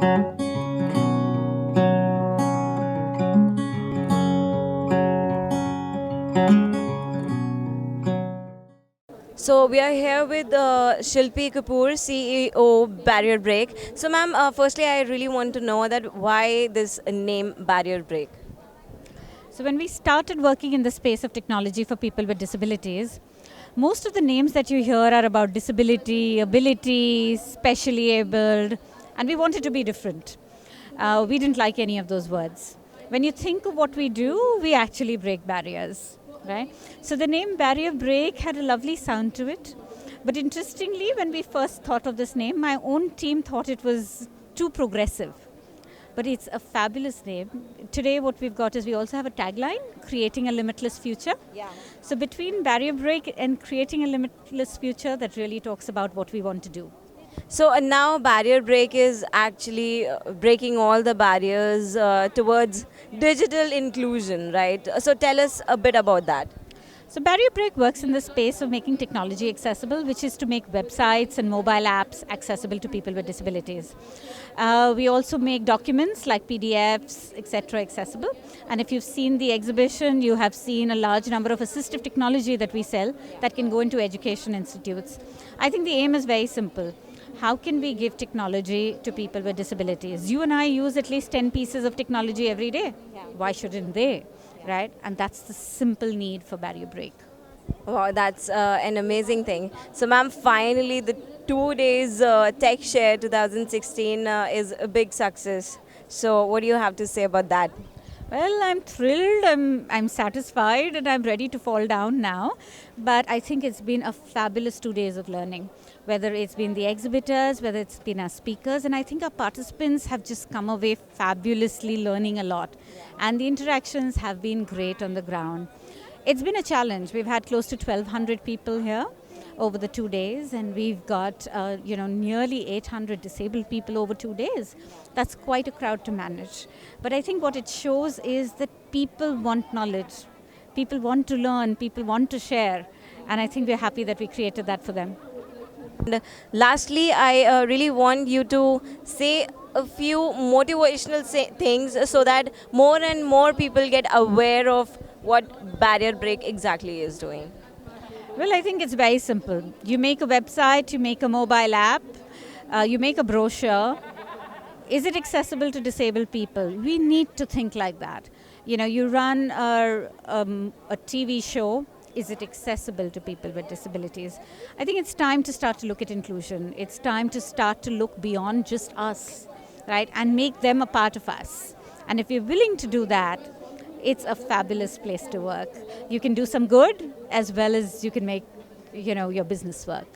So we are here with Shilpi Kapoor, CEO Barrier Break. So ma'am, firstly I really want to know that why this name Barrier Break? So, when we started working in the space of technology for people with disabilities, most of the names that you hear are about disability, ability, specially abled, and we wanted to be different. We didn't like any of those words. When you think of what we do, we actually break barriers, right? So, the name Barrier Break had a lovely sound to it. But interestingly, when we first thought of this name, my own team thought it was too progressive, but it's a fabulous name. Today, what we've got is we also have a tagline, creating a limitless future. Yeah. So between Barrier Break and creating a limitless future, that really talks about what we want to do. So now Barrier Break is actually breaking all the barriers towards digital inclusion, right? So tell us a bit about that. So Barrier Break works in the space of making technology accessible, which is to make websites and mobile apps accessible to people with disabilities. We also make documents like PDFs, etc., accessible. And if you've seen the exhibition, you have seen a large number of assistive technology that we sell that can go into education institutes. I think the aim is very simple. How can we give technology to people with disabilities? You and I use at least 10 pieces of technology every day. Why shouldn't they? Right? And that's the simple need for Barrier Break. Wow, that's an amazing thing. So ma'am, finally the 2 days TechShare 2016 is a big success. So what do you have to say about that? Well, I'm thrilled, I'm satisfied, and I'm ready to fall down now. But I think it's been a fabulous 2 days of learning, whether it's been the exhibitors, whether it's been our speakers, and I think our participants have just come away fabulously learning a lot. And the interactions have been great on the ground. It's been a challenge. We've had close to 1,200 people here over the 2 days, and we've got nearly 800 disabled people over 2 days. That's quite a crowd to manage. But I think what it shows is that people want knowledge, people want to learn, people want to share, and I think we're happy that we created that for them. And lastly, I really want you to say a few motivational things so that more and more people get aware of what Barrier Break exactly is doing. Well, I think it's very simple. You make a website, you make a mobile app, you make a brochure. Is it accessible to disabled people? We need to think like that. You run a TV show. Is it accessible to people with disabilities? I think it's time to start to look at inclusion. It's time to start to look beyond just us, right, and make them a part of us. And if you're willing to do that, it's a fabulous place to work. You can do some good as well as you can make, your business work.